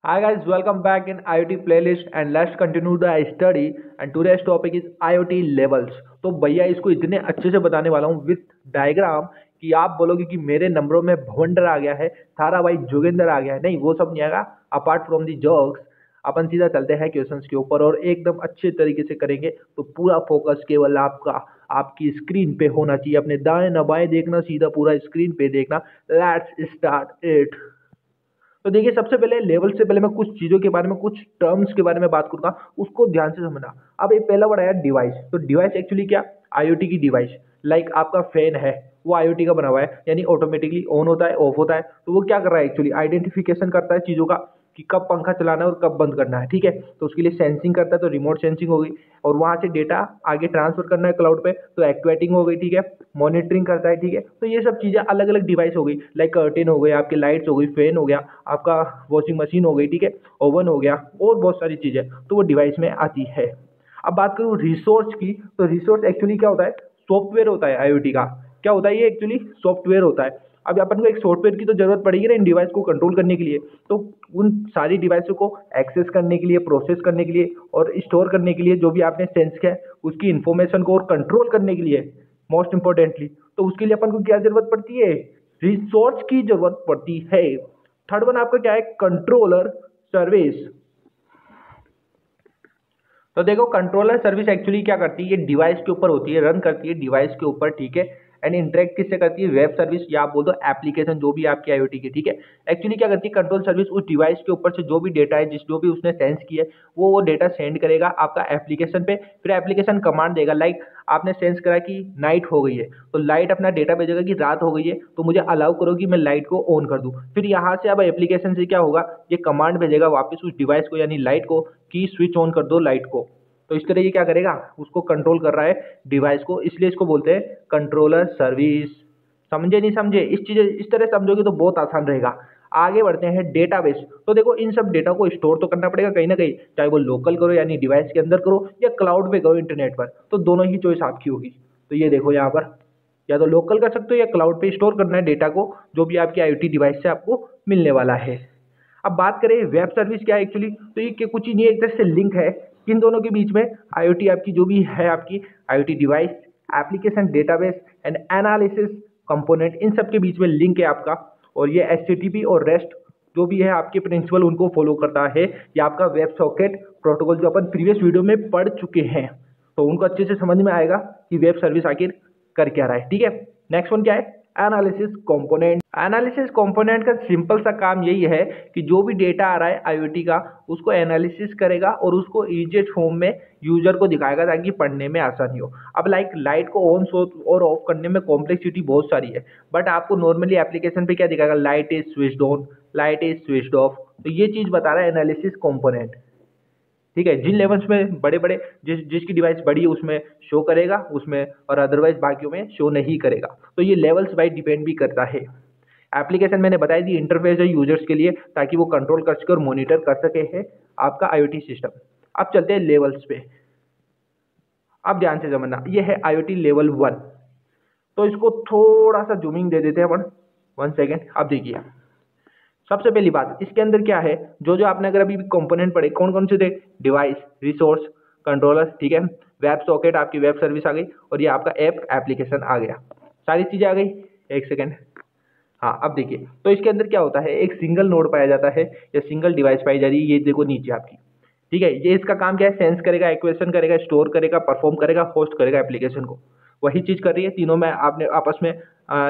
Hi guys, welcome back in IoT playlist and let's continue the study and today's topic is IoT levels। तो भैया इसको इतने अच्छे से बताने वाला हूँ विथ डायग्राम कि आप बोलोगे कि मेरे नंबरों में भवंडर आ गया है, थारा भाई जोगिंदर आ गया है। नहीं, वो सब नहीं आएगा। अपार्ट फ्रॉम दी जॉक्स अपन सीधा चलते हैं क्वेश्चंस के ऊपर और एकदम अच्छे तरीके से करेंगे। तो पूरा फोकस केवल आपकी स्क्रीन पे होना चाहिए। अपने दाएं न बाएं देखना, सीधा पूरा स्क्रीन पे देखना। Let's start it. तो देखिए, सबसे पहले लेवल से पहले मैं कुछ चीज़ों के बारे में, कुछ टर्म्स के बारे में बात करूंगा, उसको ध्यान से समझना। अब ये पहला वर्ड आया डिवाइस। तो डिवाइस एक्चुअली क्या? आईओटी की डिवाइस। लाइक आपका फैन है, वो आईओटी का बना हुआ है, यानी ऑटोमेटिकली ऑन होता है, ऑफ होता है। तो वो क्या कर रहा है? एक्चुअली आइडेंटिफिकेशन करता है चीज़ों का कि कब पंखा चलाना है और कब बंद करना है। ठीक है, तो उसके लिए सेंसिंग करता है, तो रिमोट सेंसिंग हो गई। और वहाँ से डेटा आगे ट्रांसफर करना है क्लाउड पे, तो एक्टिवेटिंग हो गई। ठीक है, मॉनिटरिंग करता है। ठीक है, तो ये सब चीज़ें अलग अलग डिवाइस हो गई। लाइक कर्टेन हो गए, आपके लाइट्स हो गई, फैन हो गया, आपका वॉशिंग मशीन हो गई। ठीक है, ओवन हो गया, और बहुत सारी चीज़ें तो वो डिवाइस में आती है। अब बात करूँ रिसोर्स की, तो रिसोर्स एक्चुअली क्या होता है? सॉफ्टवेयर होता है आईओटी का। क्या होता है ये? एक्चुअली सॉफ्टवेयर होता है। अब अपन को एक सॉफ्टवेयर की तो जरूरत पड़ेगी ना इन डिवाइस को कंट्रोल करने के लिए। तो उन सारी डिवाइसों को एक्सेस करने के लिए, प्रोसेस करने के लिए और स्टोर करने के लिए, जो भी आपने सेंस किया है उसकी इंफॉर्मेशन को और कंट्रोल करने के लिए, मोस्ट इंपॉर्टेंटली, तो उसके लिए अपन को क्या जरूरत पड़ती है? रिसोर्स की जरूरत पड़ती है। थर्ड वन आपका क्या है? Controller service. तो देखो, कंट्रोलर सर्विस एक्चुअली क्या करती है? ये डिवाइस के ऊपर होती है, रन करती है डिवाइस के ऊपर। ठीक है, एंड इंटरेक्ट किससे करती है? वेब सर्विस, या आप बोल दो एप्लीकेशन, जो भी आपकी आईओटी की। ठीक है, एक्चुअली क्या करती है कंट्रोल सर्विस? उस डिवाइस के ऊपर से जो भी डेटा है, जो भी उसने सेंस किया है, वो डेटा सेंड करेगा आपका एप्लीकेशन पे। फिर एप्लीकेशन कमांड देगा। लाइक आपने सेंस करा कि नाइट हो गई है, तो लाइट अपना डेटा भेजेगा कि रात हो गई है, तो मुझे अलाउ करो कि मैं लाइट को ऑन कर दूं। फिर यहाँ से अब एप्लीकेशन से क्या होगा? ये कमांड भेजेगा वापस उस डिवाइस को, यानी लाइट को, कि स्विच ऑन कर दो लाइट को। तो इस तरह ये क्या करेगा? उसको कंट्रोल कर रहा है डिवाइस को, इसलिए इसको बोलते हैं कंट्रोलर सर्विस। समझे नहीं समझे? इस तरह समझोगे तो बहुत आसान रहेगा। आगे बढ़ते हैं डेटाबेस। तो देखो, इन सब डेटा को स्टोर तो करना पड़ेगा कहीं ना कहीं, चाहे वो लोकल करो यानी डिवाइस के अंदर करो, या क्लाउड पे करो इंटरनेट पर। तो दोनों ही चॉइस आपकी होगी। तो ये देखो यहाँ पर, या तो लोकल कर सकते हो या क्लाउड पे स्टोर करना है डेटा को, जो भी आपकी आईओटी डिवाइस से आपको मिलने वाला है। अब बात करें वेब सर्विस क्या है एक्चुअली, तो ये कुछ ही नहीं, एक तरह से लिंक है इन दोनों के बीच में। आईओटी आपकी जो भी है, आपकी IoT device, application, database and analysis component, इन सब के बीच में लिंक है आपका। और ये एचटीटीपी और रेस्ट जो भी है आपके प्रिंसिपल, उनको फॉलो करता है। ये आपका वेब सॉकेट प्रोटोकॉल, जो अपन प्रीवियस वीडियो में पढ़ चुके हैं, तो उनको अच्छे से समझ में आएगा कि वेब सर्विस आखिर कर क्या रहा है। ठीक है, नेक्स्ट वन क्या है? Analysis component. एनालिसिस कंपोनेंट का सिंपल सा काम यही है कि जो भी डेटा आ रहा है आईओटी का, उसको एनालिसिस करेगा और उसको इजीएस्ट फॉर्म में यूजर को दिखाएगा, ताकि पढ़ने में आसानी हो। अब लाइक लाइट को ऑन और ऑफ करने में कॉम्प्लेक्सिटी बहुत सारी है, बट आपको नॉर्मली एप्लीकेशन पे क्या दिखाएगा? Light is switched on, light is switched off. तो ये चीज बता रहा है एनालिसिस कंपोनेंट। ठीक है, जिन लेवल्स में बड़े बड़े, जिसकी डिवाइस बड़ी है उसमें शो करेगा उसमें, और अदरवाइज बाकियों में शो नहीं करेगा। तो ये लेवल्स बाई डिपेंड भी करता है। एप्लीकेशन मैंने बताई दी, इंटरफेस है यूजर्स के लिए, ताकि वो कंट्रोल कर सके और मॉनिटर कर सके है आपका आईओटी सिस्टम। अब चलते हैं लेवल्स पे। अब ध्यान से समझना, ये है आईओटी लेवल 1। तो इसको थोड़ा सा जूमिंग दे देते हैं अपन, 1 सेकेंड। अब देखिए, सबसे पहली बात इसके अंदर क्या है, जो जो आपने अगर अभी कंपोनेंट पढ़े, कौन कौन से थे? Device, resource, controller. ठीक है, वेब सॉकेट, आपकी वेब सर्विस आ गई, और ये आपका ऐप एप्लीकेशन आ गया। सारी चीजें आ गई। 1 सेकेंड। हाँ, अब देखिए, तो इसके अंदर क्या होता है? एक सिंगल नोड पाया जाता है, या सिंगल डिवाइस पाई जा रही है। ये देखो नीचे आपकी। ठीक है, ये इसका काम क्या है? सेंस करेगा, एक्वेशन करेगा, स्टोर करेगा, परफॉर्म करेगा, होस्ट करेगा एप्लीकेशन को। वही चीज कर रही है, तीनों में आपने आपस में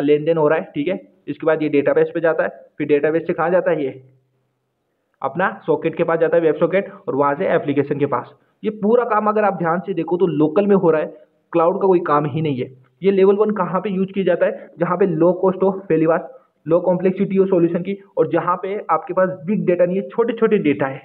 लेन देन हो रहा है। ठीक है, इसके बाद ये डेटाबेस पे जाता है, फिर डेटाबेस से कहाँ जाता है? ये अपना सॉकेट के पास जाता है, वेब सॉकेट, और वहां से एप्लीकेशन के पास। ये पूरा काम अगर आप ध्यान से देखो तो लोकल में हो रहा है, क्लाउड का कोई काम ही नहीं है। ये लेवल 1 कहाँ पे यूज किया जाता है? जहाँ पे लो कॉस्ट हो, पहली बात, लो कॉम्प्लेक्सिटी हो सॉल्यूशन की, और जहाँ पे आपके पास बिग डेटा नहीं है, छोटे छोटे डेटा है।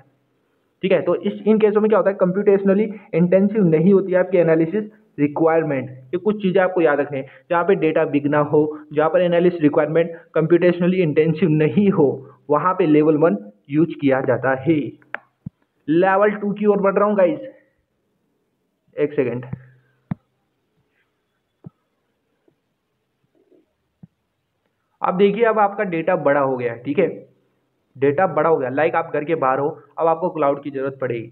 ठीक है, तो इन केसों में क्या होता है? कंप्यूटेशनली इंटेंसिव नहीं होती है आपकी एनालिसिस रिक्वायरमेंट। ये कुछ चीजें आपको याद रखनी है, जहाँ पे डेटा बिग ना हो, जहाँ पर एनालिसिस रिक्वायरमेंट कंप्यूटेशनली इंटेंसिव नहीं हो, वहां पे लेवल 1 यूज किया जाता है। लेवल 2 की ओर बढ़ रहा हूँ गाइस, 1 सेकेंड। अब देखिए, अब आपका डेटा बड़ा हो गया है। ठीक है, डेटा बड़ा हो गया, लाइक आप घर के बाहर हो, अब आपको क्लाउड की जरूरत पड़ेगी,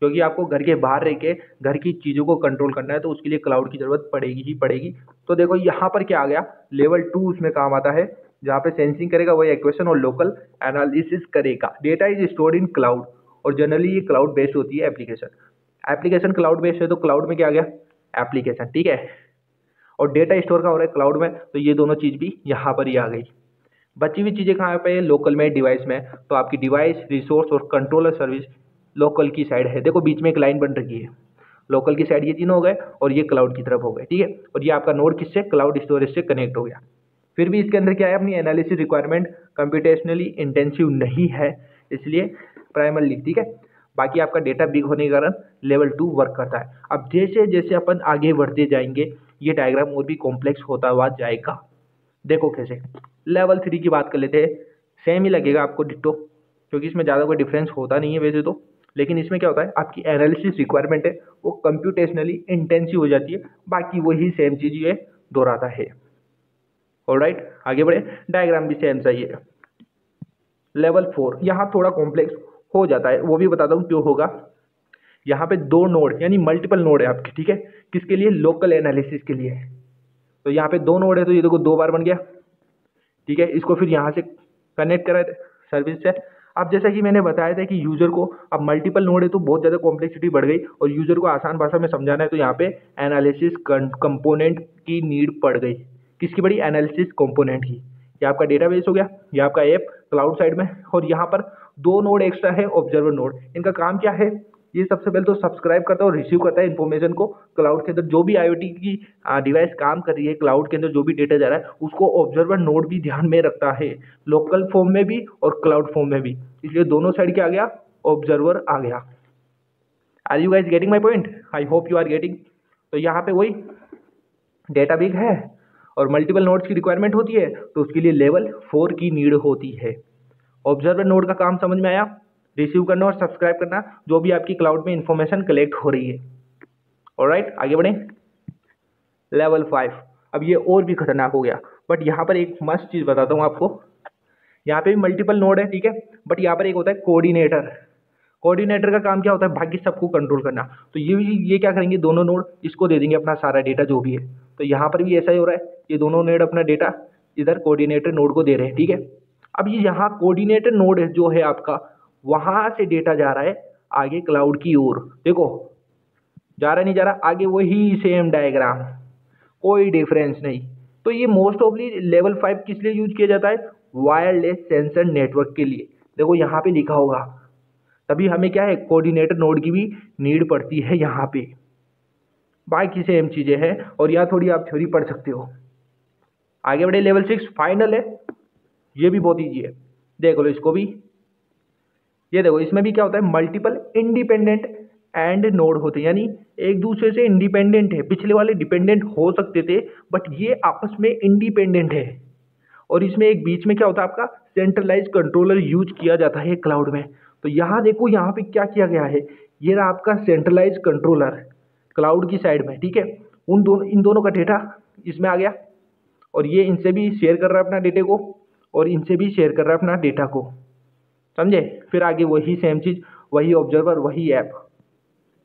क्योंकि आपको घर के बाहर रह के घर की चीज़ों को कंट्रोल करना है, तो उसके लिए क्लाउड की जरूरत पड़ेगी ही पड़ेगी। तो देखो यहाँ पर क्या आ गया, लेवल 2 उसमें काम आता है, जहाँ पे सेंसिंग करेगा, वही एक्वेशन और लोकल एनालिसिस करेगा। Data is stored in cloud, और जनरली ये क्लाउड बेस्ड होती है एप्लीकेशन। एप्लीकेशन क्लाउड बेस्ड है, तो क्लाउड में क्या आ गया, एप्लीकेशन, ठीक है। और डेटा स्टोर का हो रहा है क्लाउड में, तो ये दोनों चीज़ भी यहाँ पर ही आ गई। बची हुई चीज़ें कहाँ पे है, लोकल में, डिवाइस में। तो आपकी डिवाइस, रिसोर्स और कंट्रोलर सर्विस लोकल की साइड है। देखो बीच में एक लाइन बन रखी है, लोकल की साइड ये तीनों हो गए, और ये क्लाउड की तरफ हो गए, ठीक है। और ये आपका नोड किससे, क्लाउड स्टोरेज से कनेक्ट हो गया। फिर भी इसके अंदर क्या है, अपनी एनालिसिस रिक्वायरमेंट कंप्यूटेशनली इंटेंसिव नहीं है, इसलिए प्राइमरली, ठीक है। बाकी आपका डेटा बिग होने के कारण लेवल 2 वर्क करता है। अब जैसे जैसे अपन आगे बढ़ते जाएंगे, ये डायग्राम और भी कॉम्प्लेक्स होता हुआ जाएगा। देखो कैसे, लेवल 3 की बात कर लेते हैं, सेम ही लगेगा आपको डिट्टो, क्योंकि इसमें ज़्यादा कोई डिफरेंस होता नहीं है वैसे तो। लेकिन इसमें क्या होता है, आपकी एनालिसिस रिक्वायरमेंट है वो कंप्यूटेशनली इंटेंसिव हो जाती है, बाकी वही सेम चीज़ ये दोहराता है। ऑलराइट, आगे बढ़े, डायग्राम भी सेम सही है। लेवल 4 यहाँ थोड़ा कॉम्प्लेक्स हो जाता है, वो भी बताता हूँ क्यों होगा। यहाँ पे 2 नोड यानी मल्टीपल नोड है आपके, ठीक है, किसके लिए, लोकल एनालिसिस के लिए। तो यहाँ पे 2 नोड है, तो ये देखो 2 बार बन गया, ठीक है। इसको फिर यहाँ से कनेक्ट करा सर्विस से। अब जैसा कि मैंने बताया था कि यूजर को, अब मल्टीपल नोड है तो बहुत ज़्यादा कॉम्प्लेक्सिटी बढ़ गई, और यूजर को आसान भाषा में समझाना है, तो यहाँ पे एनालिसिस कंपोनेंट की नीड पड़ गई। किसकी बड़ी, एनालिसिस कंपोनेंट की। ये आपका डेटाबेस हो गया, ये आपका ऐप क्लाउड साइड में, और यहाँ पर 2 नोड एक्स्ट्रा है, ऑब्जर्वर नोड। इनका काम क्या है, ये सबसे पहले तो सब्सक्राइब करता है और रिसीव करता है इन्फॉर्मेशन को क्लाउड के अंदर। जो भी आईओटी की डिवाइस काम कर रही है क्लाउड के अंदर, जो भी डेटा जा रहा है, उसको ऑब्जर्वर नोड भी ध्यान में रखता है, लोकल फॉर्म में भी और क्लाउड फॉर्म में भी। इसलिए दोनों साइड क्या आ गया, ऑब्जर्वर आ गया। Are you guys getting my point, I hope you are getting. तो यहाँ पे वही डेटा बिग है और मल्टीपल नोड्स की रिक्वायरमेंट होती है, तो उसके लिए लेवल 4 की नीड होती है। ऑब्जर्वर नोड का काम समझ में आया, रिसीव करना और सब्सक्राइब करना, जो भी आपकी क्लाउड में इंफॉर्मेशन कलेक्ट हो रही है। ऑलराइट, आगे बढ़ें। लेवल 5, अब ये और भी खतरनाक हो गया, बट यहाँ पर एक मस्त चीज़ बताता हूँ आपको। यहाँ पे भी मल्टीपल नोड है, ठीक है, बट यहाँ पर एक होता है कोऑर्डिनेटर। कोऑर्डिनेटर का काम क्या होता है, बाकी सबको कंट्रोल करना। तो ये क्या करेंगे, दोनों नोड इसको दे देंगे अपना सारा डेटा जो भी है। तो यहाँ पर भी ऐसा ही हो रहा है, ये दोनों नोड अपना डेटा इधर कोऑर्डिनेटर नोड को दे रहे हैं, ठीक है। अब ये यहाँ कोऑर्डिनेटर नोड जो है आपका, वहाँ से डेटा जा रहा है आगे क्लाउड की ओर। देखो जा रहा नहीं जा रहा, आगे वही सेम डायग्राम, कोई डिफरेंस नहीं। तो ये मोस्ट ऑफली लेवल 5 किस लिए यूज किया जाता है, वायरलेस सेंसर नेटवर्क के लिए। देखो यहाँ पे लिखा होगा, तभी हमें क्या है, कोऑर्डिनेटर नोड की भी नीड पड़ती है यहाँ पे। बाकी सेम चीजें हैं, और यहाँ थोड़ी आप थ्योरी पढ़ सकते हो। आगे बढ़े, लेवल 6 फाइनल है, ये भी बहुत ईजी है, देख लो इसको भी। ये देखो इसमें भी क्या होता है, मल्टीपल इंडिपेंडेंट एंड नोड होते हैं, यानी एक दूसरे से इंडिपेंडेंट है। पिछले वाले डिपेंडेंट हो सकते थे, बट ये आपस में इंडिपेंडेंट है। और इसमें एक बीच में क्या होता है, आपका सेंट्रलाइज कंट्रोलर यूज किया जाता है क्लाउड में। तो यहाँ देखो, यहाँ पे क्या किया गया है, ये रहा आपका सेंट्रलाइज कंट्रोलर क्लाउड की साइड में, ठीक है। इन दोनों का डेटा इसमें आ गया, और ये इनसे भी शेयर कर रहा है अपना डेटा को, और इनसे भी शेयर कर रहा है अपना डेटा को, समझे। फिर आगे वही सेम चीज़, वही ऑब्जर्वर, वही ऐप,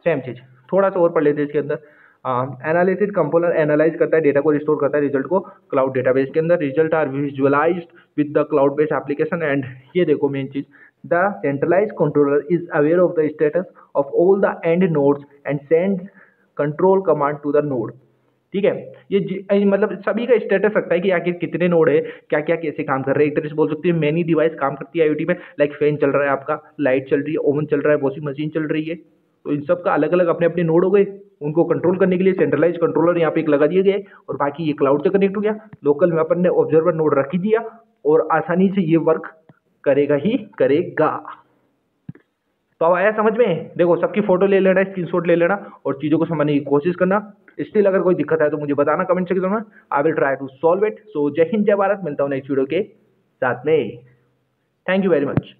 सेम चीज़। थोड़ा सा और पढ़ लेते हैं इसके अंदर। एनालिसिस कंपोनर एनालाइज करता है डेटा को, रिस्टोर करता है रिजल्ट को क्लाउड डेटाबेस के अंदर। Result are visualized with the cloud based application. And ये देखो मेन चीज़, the centralize controller is aware of the status of all the end nodes and send control command to the node, ठीक है। ये मतलब सभी का स्टेटस रखता है कि आखिर कितने नोड है, क्या क्या कैसे काम कर रहे हैं। एक तरह से बोल सकते हैं मैनी डिवाइस काम करती है आईओटी में, लाइक फैन चल रहा है आपका, लाइट चल रही है, ओवन चल रहा है, वॉशिंग मशीन चल रही है। तो इन सब का अलग अलग अपने अपने नोड हो गए, उनको कंट्रोल करने के लिए सेंट्रलाइज कंट्रोलर यहाँ पे एक लगा दिए गए, और बाकी ये क्लाउड से कनेक्ट हो गया। लोकल में अपन ने ऑब्जर्वर नोड रख ही दिया, और आसानी से ये वर्क करेगा ही करेगा। तो अब आया समझ में। देखो सबकी फोटो ले लेना, स्क्रीनशॉट ले लेना, और चीज़ों को समझने की कोशिश करना। स्टिल अगर कोई दिक्कत है तो मुझे बताना कमेंट सेक्शन में, I will try to solve it. So Jai Hind, जय भारत, मिलता हूँ नेक्स्ट वीडियो के साथ में। Thank you very much.